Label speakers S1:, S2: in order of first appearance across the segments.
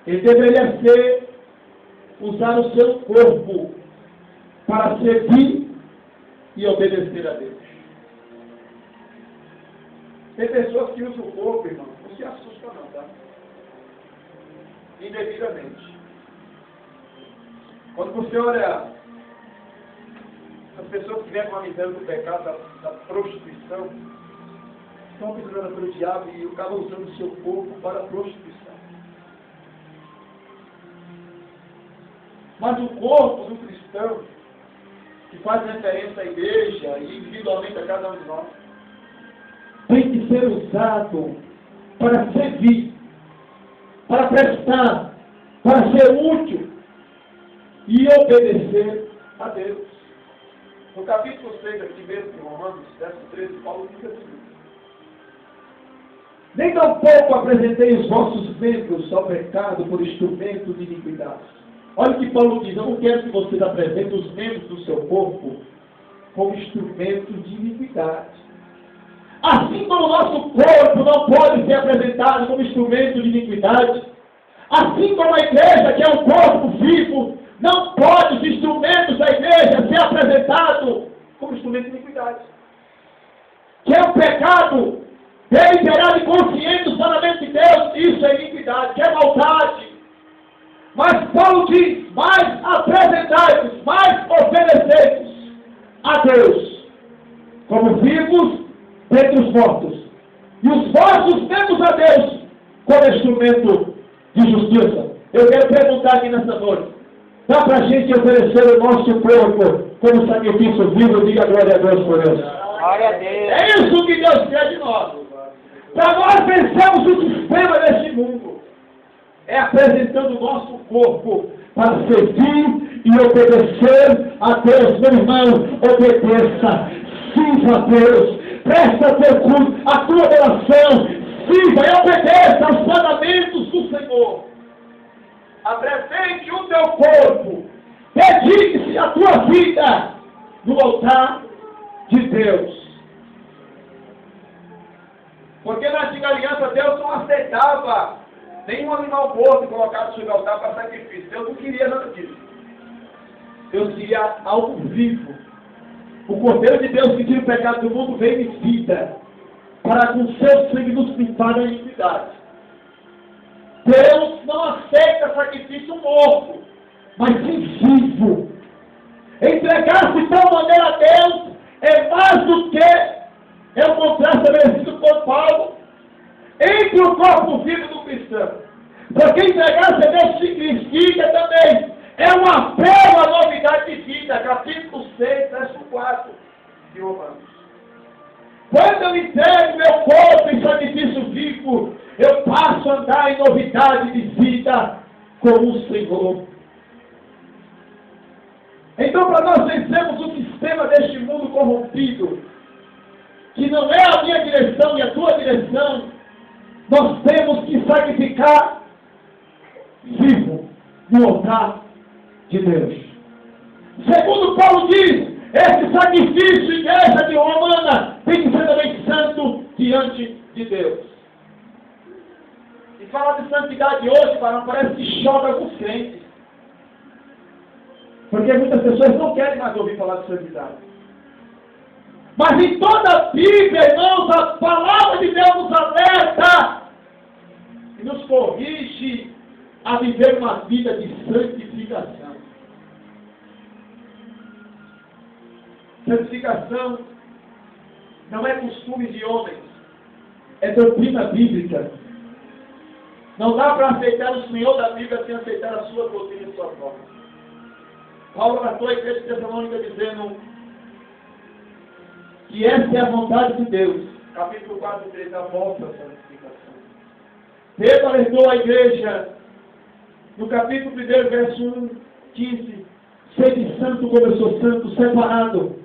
S1: Ele deveria usar o seu corpo para servir e obedecer a Deus. Tem pessoas que usam o corpo, irmão, não se assusta não, tá? Indevidamente. Quando você olha as pessoas que vêm com a miséria do pecado, da prostituição, estão pisando pelo diabo e o cara usando o seu corpo para a prostituição. Mas o corpo do cristão, que faz referência à igreja e individualmente a cada um de nós, tem que ser usado para servir, para prestar, para ser útil e obedecer a Deus. No capítulo 6 aqui mesmo de Romanos, verso 13, Paulo diz assim: nem tampouco apresentei os vossos membros ao pecado por instrumento de iniquidade. Olha o que Paulo diz: eu não quero que vocês apresentem os membros do seu corpo como instrumentos de iniquidade. Assim como o nosso corpo não pode ser apresentado como instrumento de iniquidade, assim como a igreja, que é um corpo vivo, não pode os instrumentos da igreja ser apresentados como instrumento de iniquidade. Que é um pecado deliberado e consciente do mandamento de Deus, isso é iniquidade, que é maldade. Mas Paulo diz: mais apresentai-vos, mais oferecei-vos a Deus, como vivos dentre os mortos, e os vossos membros a Deus, como instrumento de justiça. Eu quero perguntar aqui nessa noite: dá para a gente oferecer o nosso corpo como sacrifício vivo? Diga glória a Deus por isso.
S2: Glória a Deus.
S1: É isso que Deus quer de nós. Para nós vencermos o sistema deste mundo, é apresentando o nosso corpo para servir e obedecer a Deus. Meu irmão, obedeça, sirva a Deus, presta teu culto, a tua oração, sirva e obedeça aos mandamentos do Senhor. Apresente o teu corpo, dedique-se a tua vida no altar de Deus. Porque na antiga aliança Deus não aceitava nenhum animal morto colocado sobre o altar para sacrifício. Deus não queria nada disso. Deus queria algo vivo. O Cordeiro de Deus que tira o pecado do mundo veio em vida, para com seu sangue nos limpar da iniquidade. Deus não aceita sacrifício morto, mas sim vivo. Entregar-se de tal maneira a Deus é mais do que é o contraste estabelecido por Paulo entre o corpo vivo do cristão. Porque entregar-se a Deus significa também é um apelo à novidade de vida. Capítulo 6, verso 4 de Romanos. Quando eu entrego meu corpo em sacrifício vivo, eu passo a andar em novidade de vida com o Senhor. Então, para nós vencermos o sistema deste mundo corrompido, que não é a minha direção e a tua direção, nós temos que sacrificar vivo no altar de Deus. Segundo Paulo diz, esse sacrifício, igreja de Romana, tem que ser também santo diante de Deus. E falar de santidade hoje, parece que choca alguns crentes. Porque muitas pessoas não querem mais ouvir falar de santidade. Mas em toda a Bíblia, irmãos, a palavra de Deus nos alerta e nos corrige a viver uma vida de santificação. Santificação não é costume de homens, é doutrina bíblica. Não dá para aceitar o Senhor da Bíblia sem aceitar a sua doutrina e sua forma. Paulo tratou a igreja de Tessalônica dizendo que essa é a vontade de Deus. Capítulo 4, 3, a vossa santificação. Pedro alertou a igreja no capítulo 1, verso 1, 15: sede santo como eu sou santo, separado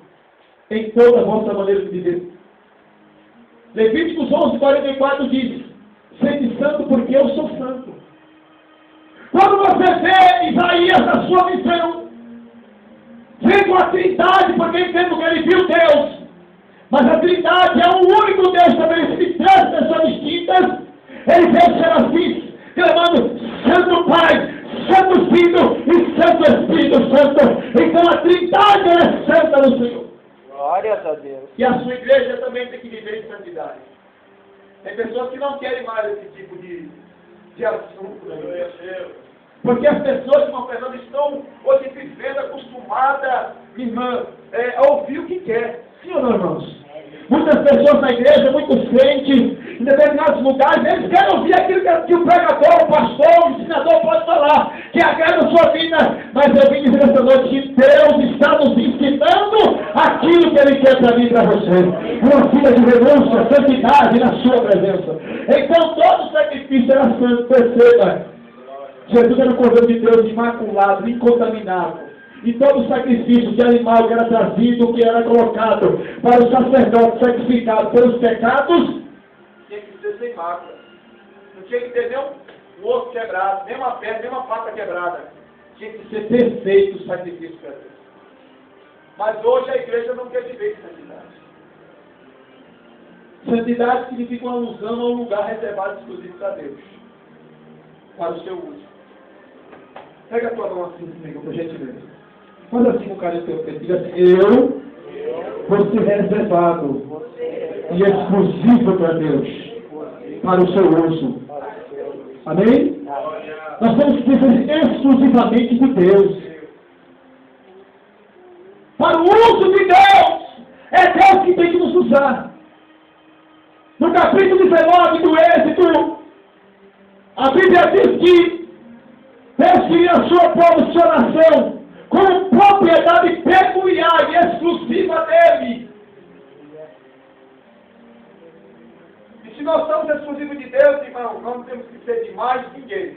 S1: em toda a vossa maneira de viver. Levíticos 11, 44 diz: sede santo porque eu sou santo. Quando você vê Isaías na sua visão, vê com a Trindade, porque entendo que ele viu Deus, mas a Trindade é o único Deus estabelecido em três pessoas distintas. Ele vê os serafins clamando: santo Pai, Santo Filho e Santo Espírito Santo. Então a Trindade é santa no Senhor.
S2: Glórias a Deus.
S1: E a sua igreja também tem que viver em santidade. Tem pessoas que não querem mais esse tipo de assunto. Né? Porque as pessoas, irmão Fernando, estão hoje vivendo acostumadas, irmã, a ouvir o que quer. Sim ou não, irmãos? Muitas pessoas na igreja, muitos crentes, em determinados lugares, eles querem ouvir aquilo que o pregador, o pastor, o ensinador pode falar, que agrada a sua vida. Mas eu vim dizer essa noite que Deus está nos ensinando aquilo que Ele quer para mim e para você. Uma vida de renúncia, santidade na sua presença. Então todo sacrifício era santo, perceba. Jesus era o Cordeiro de Deus imaculado, incontaminado. E todo sacrifício de animal que era trazido, que era colocado para o sacerdote sacrificado pelos pecados, tinha que ser sem mácula. Não tinha que ter nenhum osso quebrado, nem uma perna, nem uma pata quebrada. Tinha que ser perfeito o sacrifício para Deus. Mas hoje a igreja não quer viver em santidade. Santidade significa uma alusão a um lugar reservado exclusivo para Deus. Para o seu uso. Pega a tua mão assim comigo, por gentileza. Faz assim com o carinho do teu peito. Diga assim: eu vou ser reservado e exclusivo para Deus, para o seu uso. Amém? Nós temos que ser exclusivamente de Deus. Para o uso de Deus. É Deus que tem que nos usar. No capítulo 19 do Êxodo, a Bíblia diz que Deus queria a sua povo, sua nação, como propriedade peculiar e exclusiva dele. E se nós somos exclusivos de Deus, irmão, não temos que ser de mais ninguém.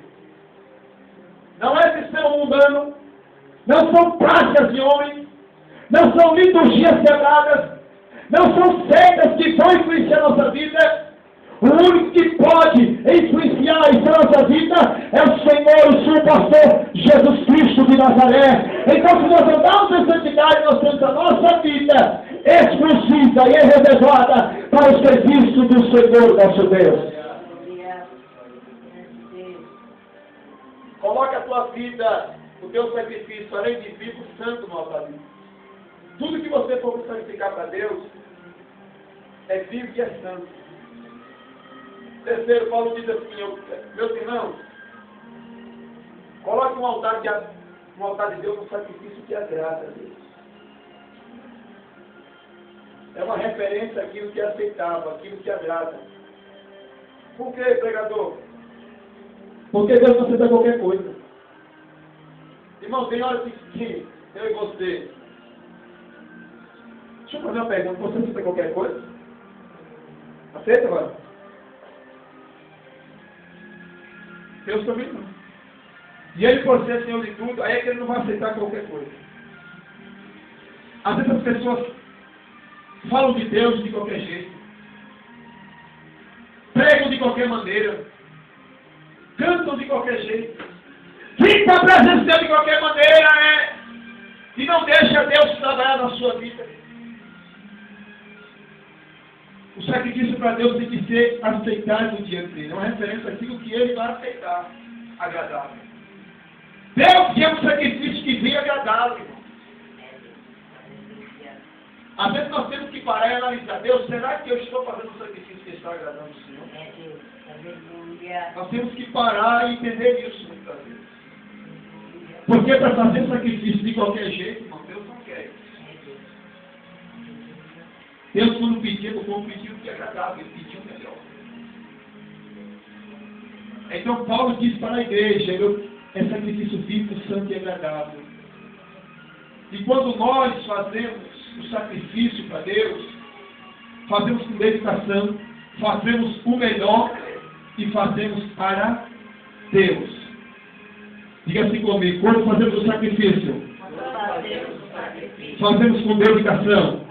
S1: Não é sistema mundano, não são práticas de homens, não são liturgias quebradas, não são seitas que vão influenciar a nossa vida. O único que pode influenciar a nossa vida é o Senhor, o seu pastor, Jesus Cristo de Nazaré. Então, se nós andamos em santidade, nós temos a nossa vida exclusiva e reservada para o serviço do Senhor nosso Deus. Coloque a tua vida, o teu sacrifício, além de vivo, santo no altar. Tudo que você for sacrificar para Deus é vivo e é santo. Terceiro, Paulo diz assim: meus irmãos, coloque um altar de Deus, um sacrifício que agrada a Deus. É uma referência àquilo que é aceitável, àquilo que agrada. Por que, pregador? Porque Deus não aceita qualquer coisa. Irmão, tem hora que eu e você. Deixa eu fazer uma pergunta: você aceita qualquer coisa? Aceita, mano? Deus também não. E Ele, por ser Senhor de tudo, aí é que Ele não vai aceitar qualquer coisa. Às vezes as pessoas falam de Deus de qualquer jeito, pregam de qualquer maneira, cantam de qualquer jeito, ficam a presença de Deus de qualquer maneira, e não deixa Deus trabalhar na sua vida. O sacrifício para Deus tem que ser aceitável diante dele. É uma referência àquilo que Ele vai aceitar, agradável. Deus quer um sacrifício que venha agradável, irmão. Às vezes nós temos que parar e analisar: Deus, será que eu estou fazendo um sacrifício que está agradando ao Senhor? Nós temos que parar e entender isso muitas vezes. Porque para fazer sacrifício de qualquer jeito, irmão, Deus não quer isso. Deus, quando pediu, o povo pediu o que é agradável, Ele pediu o melhor. Então Paulo diz para a igreja: é sacrifício vivo, santo e agradável. E quando nós fazemos o sacrifício para Deus, fazemos com dedicação, fazemos o melhor e fazemos para Deus. Diga assim comigo: quando fazemos o sacrifício, fazemos com dedicação,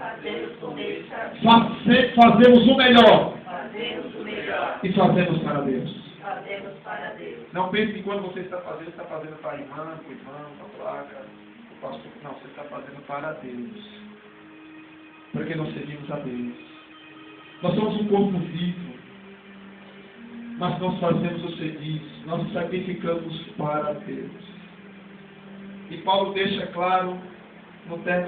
S1: fazemos o melhor e fazemos para Deus. Não pense que quando você está fazendo para a irmã, para o irmão, para a placa, para o pastor. Não, você está fazendo para Deus. Porque nós servimos a Deus. Nós somos um corpo vivo. mas nós fazemos o seguinte: nós sacrificamos para Deus. E Paulo deixa claro no término